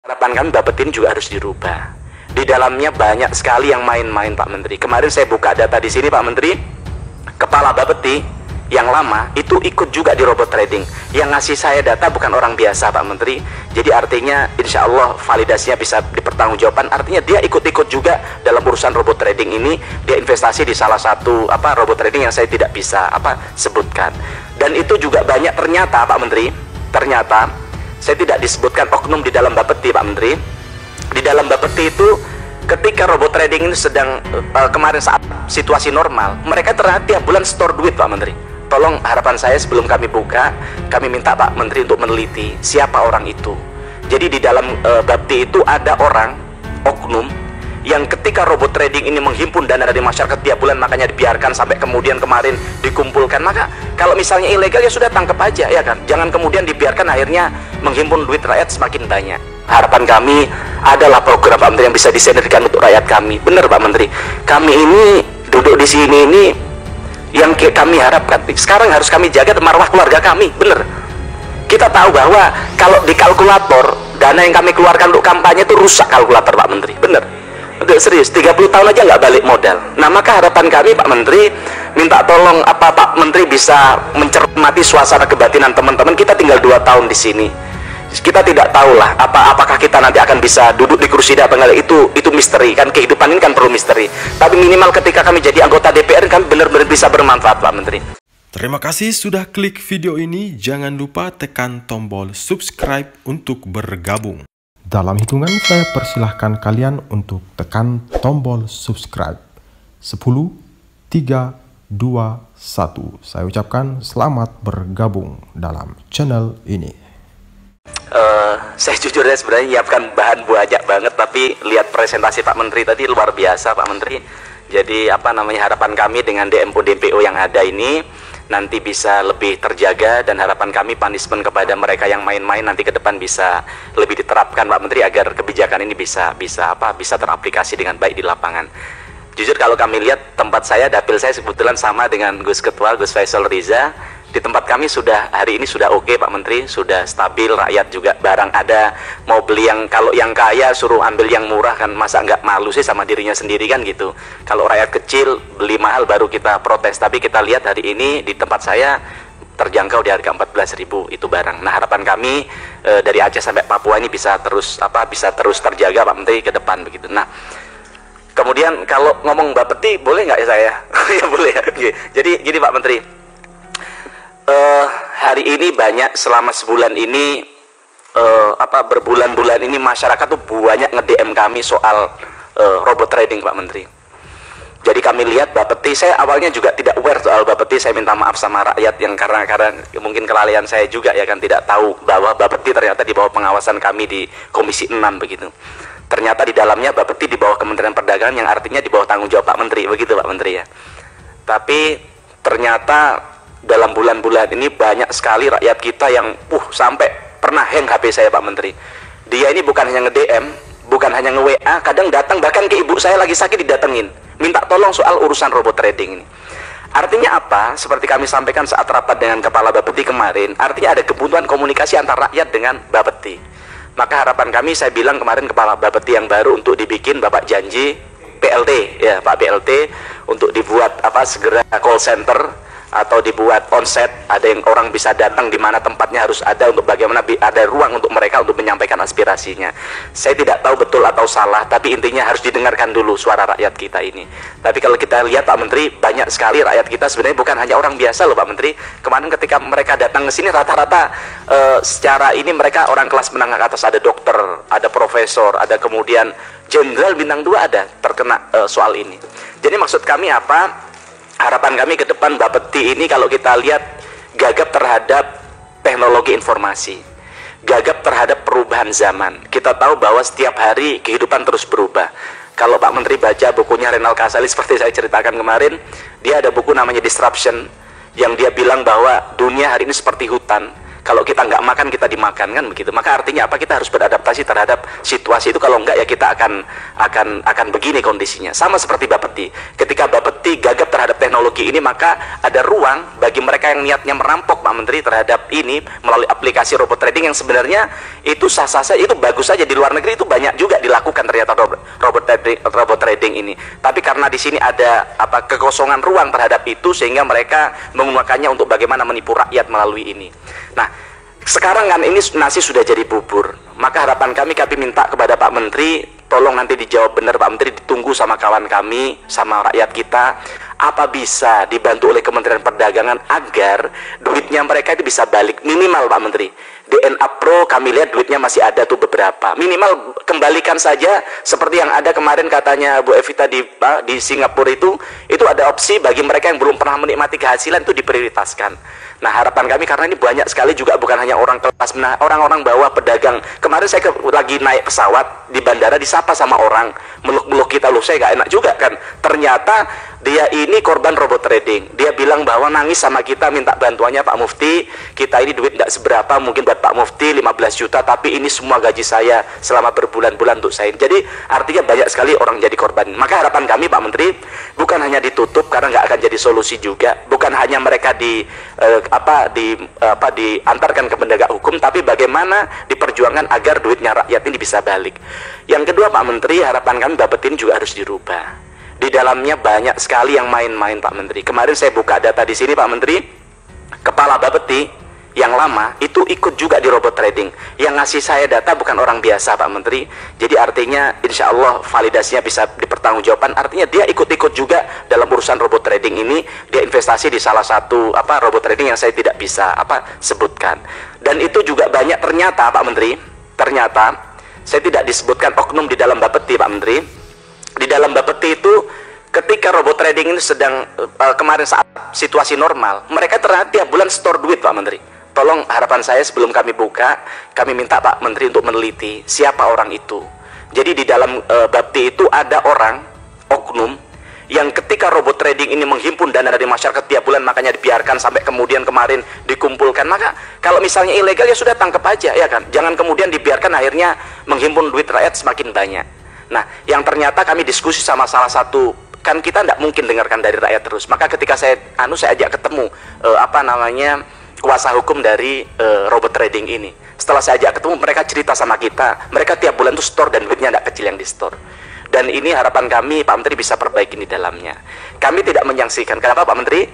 Harapan kami Bapeti ini juga harus dirubah. Di dalamnya banyak sekali yang main-main Pak Menteri. Kemarin saya buka data di sini Pak Menteri, kepala Bapeti yang lama itu ikut juga di robot trading. Yang ngasih saya data bukan orang biasa Pak Menteri. Jadi artinya insya Allah validasinya bisa dipertanggungjawabkan. Artinya dia ikut-ikut juga dalam urusan robot trading ini. Dia investasi di salah satu robot trading yang saya tidak bisa sebutkan. Dan itu juga banyak ternyata Pak Menteri. Ternyata saya tidak disebutkan oknum di dalam Bapeti Pak Menteri. Di dalam Bapeti itu ketika robot trading ini sedang kemarin saat situasi normal, mereka ternyata tiap bulan store duit Pak Menteri. Tolong harapan saya sebelum kami buka, kami minta Pak Menteri untuk meneliti siapa orang itu. Jadi di dalam Bapeti itu ada orang oknum yang ketika robot trading ini menghimpun dana dari masyarakat tiap bulan, makanya dibiarkan sampai kemudian kemarin dikumpulkan. Maka kalau misalnya ilegal ya sudah tangkap aja ya kan, jangan kemudian dibiarkan akhirnya menghimpun duit rakyat semakin banyak. Harapan kami adalah program Pak Menteri yang bisa disenderkan untuk rakyat kami. Benar Pak Menteri, kami ini duduk di sini ini yang kami harapkan sekarang harus kami jaga marwah keluarga kami. Benar, kita tahu bahwa kalau di kalkulator dana yang kami keluarkan untuk kampanye itu rusak kalkulator Pak Menteri. Benar, untuk serius 30 tahun aja nggak balik modal. Nah maka harapan kami Pak Menteri minta tolong Pak Menteri bisa mencermati suasana kebatinan teman-teman. Kita tinggal 2 tahun di sini, kita tidak tahulah apakah kita nanti akan bisa duduk di kursi apa enggak, itu misteri kan. Kehidupan ini kan perlu misteri, tapi minimal ketika kami jadi anggota DPR kami benar-benar bisa bermanfaat Pak Menteri. Terima kasih sudah klik video ini. Jangan lupa tekan tombol subscribe untuk bergabung. Dalam hitungan saya persilahkan kalian untuk tekan tombol subscribe. 10, 3, 2, 1. Saya ucapkan selamat bergabung dalam channel ini. Saya jujur ya sebenarnya nyiapkan bahan banyak banget, tapi lihat presentasi Pak Menteri tadi luar biasa Pak Menteri. Jadi harapan kami dengan DMO yang ada ini nanti bisa lebih terjaga, dan harapan kami punishment kepada mereka yang main-main nanti ke depan bisa lebih diterapkan Pak Menteri agar kebijakan ini bisa teraplikasi dengan baik di lapangan. Jujur kalau kami lihat tempat saya, dapil saya kebetulan sama dengan Gus Ketua, Gus Faisal Riza. Di tempat kami sudah hari ini sudah oke Pak Menteri, sudah stabil, rakyat juga barang ada, mau beli yang kalau yang kaya suruh ambil yang murah kan, masa nggak malu sih sama dirinya sendiri kan gitu. Kalau rakyat kecil beli mahal baru kita protes, tapi kita lihat hari ini di tempat saya terjangkau di harga 14.000 itu barang. Nah harapan kami dari Aceh sampai Papua ini bisa terus terjaga Pak Menteri ke depan begitu. Nah kemudian kalau ngomong Bapeti boleh nggak ya saya? Ya boleh ya. Jadi gini Pak Menteri. Hari ini banyak selama sebulan ini berbulan-bulan ini masyarakat tuh banyak nge-DM kami soal robot trading Pak Menteri. Jadi kami lihat Bapeti, saya awalnya juga tidak aware soal Bapeti. Saya minta maaf sama rakyat yang karena mungkin kelalaian saya juga ya kan, tidak tahu bahwa Bapeti ternyata di bawah pengawasan kami di Komisi 6 begitu. Ternyata di dalamnya Bapeti di bawah Kementerian Perdagangan, yang artinya di bawah tanggung jawab Pak Menteri begitu Pak Menteri ya. Tapi ternyata dalam bulan-bulan ini banyak sekali rakyat kita yang sampai pernah hang HP saya Pak Menteri. Dia ini bukan hanya nge-DM, bukan hanya nge-WA, kadang datang bahkan ke ibu saya lagi sakit didatengin, minta tolong soal urusan robot trading ini. Artinya apa? Seperti kami sampaikan saat rapat dengan Kepala Bapeti kemarin, artinya ada kebutuhan komunikasi antara rakyat dengan Bapeti. Maka harapan kami, saya bilang kemarin Kepala Bapeti yang baru untuk dibikin, Bapak janji PLT ya Pak, PLT untuk dibuat segera call center atau dibuat onset, ada yang orang bisa datang di mana tempatnya harus ada untuk bagaimana ada ruang untuk mereka untuk menyampaikan aspirasinya. Saya tidak tahu betul atau salah, tapi intinya harus didengarkan dulu suara rakyat kita ini. Tapi kalau kita lihat Pak Menteri, banyak sekali rakyat kita sebenarnya bukan hanya orang biasa loh Pak Menteri. Kemarin ketika mereka datang ke sini rata-rata secara ini mereka orang kelas menengah ke atas, ada dokter, ada profesor, ada kemudian jenderal bintang 2 ada terkena soal ini. Jadi maksud kami apa? Harapan kami ke depan Bapeti ini kalau kita lihat gagap terhadap teknologi informasi, gagap terhadap perubahan zaman. Kita tahu bahwa setiap hari kehidupan terus berubah. Kalau Pak Menteri baca bukunya Renal Kasali seperti saya ceritakan kemarin, dia ada buku namanya Disruption, yang dia bilang bahwa dunia hari ini seperti hutan. kalau kita nggak makan kita dimakan, kan begitu. Maka artinya apa? Kita harus beradaptasi terhadap situasi itu. Kalau nggak ya kita akan begini kondisinya. Sama seperti Bapeti. Ketika Bapeti gagap terhadap teknologi ini, maka ada ruang bagi mereka yang niatnya merampok Pak Menteri terhadap ini melalui aplikasi robot trading yang sebenarnya itu sah-sah saja, itu bagus saja. Di luar negeri itu banyak juga dilakukan ternyata robot trading ini. Tapi karena di sini ada kekosongan ruang terhadap itu, sehingga mereka menggunakannya untuk bagaimana menipu rakyat melalui ini. Nah, sekarang kan ini nasi sudah jadi bubur. Maka harapan kami minta kepada Pak Menteri, tolong nanti dijawab benar Pak Menteri, ditunggu sama kawan kami, sama rakyat kita, apa bisa dibantu oleh Kementerian Perdagangan agar duitnya mereka itu bisa balik minimal Pak Menteri. DNA Pro kami lihat duitnya masih ada tuh beberapa, minimal kembalikan saja seperti yang ada kemarin katanya Bu Evita di Singapura itu ada opsi bagi mereka yang belum pernah menikmati kehasilan itu diprioritaskan. Nah, harapan kami, karena ini banyak sekali juga bukan hanya orang kelas menengah, orang-orang bawah, pedagang. Kemarin saya lagi naik pesawat di bandara, disapa sama orang, meluk-meluk kita, loh saya gak enak juga kan. Ternyata dia ini korban robot trading. Dia bilang bahwa nangis sama kita, minta bantuannya Pak Mufti, kita ini duit gak seberapa, mungkin buat Pak Mufti 15 juta, tapi ini semua gaji saya selama berbulan-bulan untuk saya. Jadi artinya banyak sekali orang jadi korban. Maka harapan kami Pak Menteri, bukan hanya ditutup karena nggak akan jadi solusi juga, bukan hanya mereka diantarkan ke penegak hukum, tapi bagaimana diperjuangkan agar duitnya rakyat ini bisa balik. Yang kedua Pak Menteri, harapan kami Bapeti ini juga harus dirubah. Di dalamnya banyak sekali yang main-main Pak Menteri. Kemarin saya buka data di sini Pak Menteri, kepala Bapeti yang lama itu ikut juga di robot trading. Yang ngasih saya data bukan orang biasa Pak Menteri. Jadi artinya insya Allah validasinya bisa dipertanggungjawabkan. Artinya dia ikut-ikut juga dalam urusan robot trading ini. Dia investasi di salah satu robot trading yang saya tidak bisa sebutkan. Dan itu juga banyak ternyata Pak Menteri. Ternyata saya tidak disebutkan oknum di dalam Bapeti Pak Menteri. Di dalam Bapeti itu ketika robot trading ini sedang kemarin saat situasi normal, mereka ternyata tiap bulan store duit Pak Menteri. Tolong harapan saya sebelum kami buka, kami minta Pak Menteri untuk meneliti siapa orang itu. Jadi di dalam Bapeti itu ada orang oknum yang ketika robot trading ini menghimpun dana dari masyarakat tiap bulan, makanya dibiarkan sampai kemudian kemarin dikumpulkan. Maka kalau misalnya ilegal ya sudah tangkap aja ya kan. Jangan kemudian dibiarkan akhirnya menghimpun duit rakyat semakin banyak. Nah, yang ternyata kami diskusi sama salah satu, kan kita tidak mungkin dengarkan dari rakyat terus. Maka ketika saya ajak ketemu kuasa hukum dari robot trading ini. Setelah saya ajak ketemu, mereka cerita sama kita, mereka tiap bulan tuh store dan duitnya tidak kecil yang di store. Dan ini harapan kami Pak Menteri bisa perbaiki di dalamnya. Kami tidak menyaksikan. Kenapa Pak Menteri?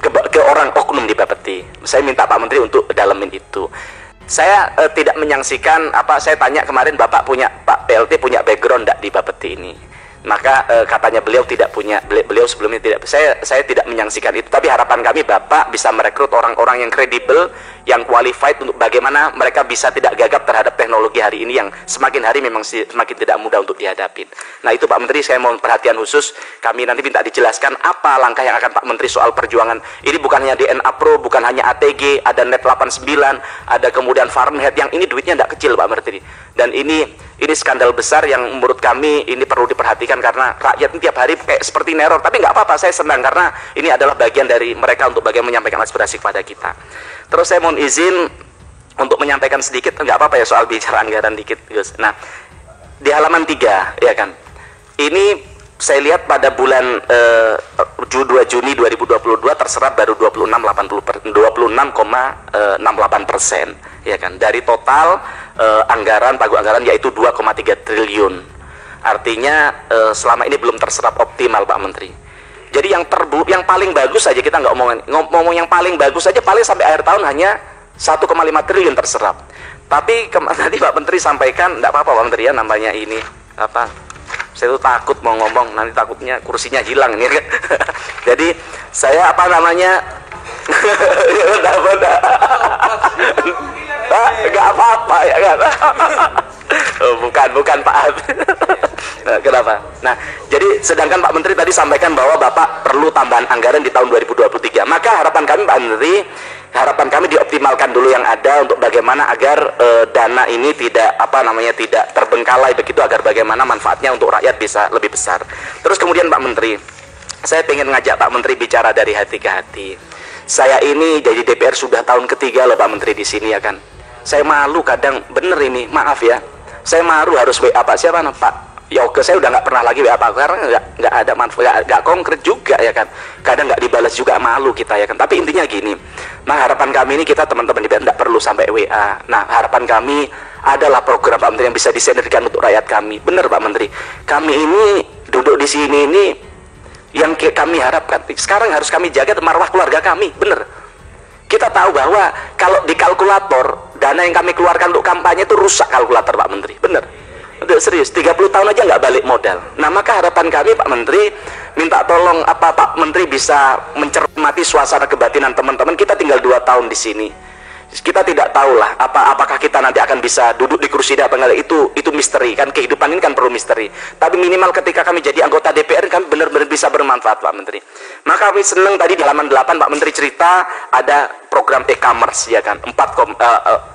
Ke orang oknum di Bapeti. Saya minta Pak Menteri untuk dalamin itu. Saya tidak menyaksikan saya tanya kemarin Pak PLT punya background enggak di Bapeti ini. Maka katanya beliau tidak punya, beliau sebelumnya tidak. Saya tidak menyaksikan itu, tapi harapan kami Bapak bisa merekrut orang-orang yang kredibel, yang qualified untuk bagaimana mereka bisa tidak gagap terhadap teknologi hari ini yang semakin hari memang semakin tidak mudah untuk dihadapi. Nah itu Pak Menteri, saya mohon perhatian khusus. Kami nanti minta dijelaskan apa langkah yang akan Pak Menteri soal perjuangan. Ini bukan hanya DNA Pro, bukan hanya ATG, ada Net 89, ada kemudian Fahrenheit, yang ini duitnya tidak kecil Pak Menteri. Dan ini skandal besar yang menurut kami ini perlu diperhatikan, karena rakyat ini tiap hari kayak seperti neror. Tapi nggak apa-apa, saya senang karena ini adalah bagian dari mereka untuk bagaimana menyampaikan aspirasi kepada kita. Terus saya mohon izin untuk menyampaikan sedikit, nggak apa-apa ya soal bicara anggaran dikit Gus. Nah di halaman 3 ya kan, ini saya lihat pada bulan 2 Juni 2022 terserap baru 26,68% ya kan, dari total pagu anggaran yaitu 2,3 triliun. Artinya selama ini belum terserap optimal Pak Menteri. Jadi yang paling bagus saja, kita nggak ngomong yang paling bagus saja, paling sampai akhir tahun hanya 1,5 triliun terserap. Tapi tadi Pak Menteri sampaikan, nggak apa-apa Pak Menteri ya, namanya ini saya tuh takut mau ngomong, nanti takutnya kursinya hilang ini kan. Jadi saya nggak apa-apa ya kan. Bukan Pak. Kenapa? Nah, jadi sedangkan Pak Menteri tadi sampaikan bahwa Bapak perlu tambahan anggaran di tahun 2023. Maka harapan kami Pak Menteri, harapan kami dioptimalkan dulu yang ada untuk bagaimana agar dana ini tidak tidak terbengkalai begitu, agar bagaimana manfaatnya untuk rakyat bisa lebih besar. Terus kemudian Pak Menteri, saya ingin ngajak Pak Menteri bicara dari hati ke hati. Saya ini jadi DPR sudah tahun ketiga loh Pak Menteri di sini ya kan. Saya malu kadang, bener ini, maaf ya. Saya malu harus WA Pak siapa Pak Yoga, saya udah nggak pernah lagi WA Pak karena nggak ada manfaat, nggak konkret juga ya kan. Kadang nggak dibalas juga, malu kita ya kan. Tapi intinya gini, nah harapan kami ini kita teman-teman DPR nggak perlu sampai WA. Nah harapan kami adalah program Pak Menteri yang bisa disenderkan untuk rakyat kami. Bener Pak Menteri, kami ini duduk di sini ini yang kami harapkan sekarang harus kami jaga marwah keluarga kami. Bener, kita tahu bahwa kalau di kalkulator dana yang kami keluarkan untuk kampanye itu rusak kalkulator Pak Menteri. Bener, serius, 30 tahun aja nggak balik modal. Nah maka harapan kami Pak Menteri minta tolong apa Pak Menteri bisa mencermati suasana kebatinan teman-teman. Kita tinggal 2 tahun di sini, kita tidak tahulah apakah kita nanti akan bisa duduk di kursi apa enggak, itu misteri kan. Kehidupan ini kan perlu misteri, tapi minimal ketika kami jadi anggota DPR kami benar-benar bisa bermanfaat Pak Menteri. Maka kami senang tadi di halaman 8 Pak Menteri cerita ada program e-commerce ya kan, 4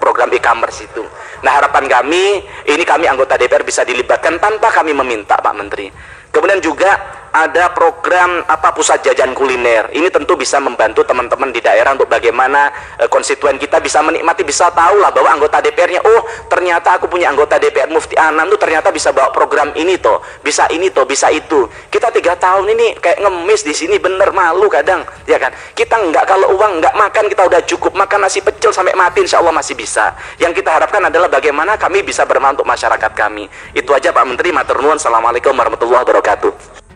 program e-commerce itu. Nah harapan kami ini kami anggota DPR bisa dilibatkan tanpa kami meminta Pak Menteri. Kemudian juga ada program pusat jajan kuliner. Ini tentu bisa membantu teman-teman di daerah untuk bagaimana konstituen kita bisa menikmati, bisa tahu lah bahwa anggota DPR-nya, oh ternyata aku punya anggota DPR Mufti Anam tuh ternyata bisa bawa program ini toh, bisa ini toh, bisa itu. Kita 3 tahun ini kayak ngemis di sini, bener malu kadang ya kan. Kita nggak, kalau uang nggak makan kita udah cukup, makan nasi pecel sampai mati insya Allah masih bisa. Yang kita harapkan adalah bagaimana kami bisa bermanfaat untuk masyarakat kami. Itu aja Pak Menteri, matur nuwun. Assalamualaikum warahmatullahi wabarakatuh.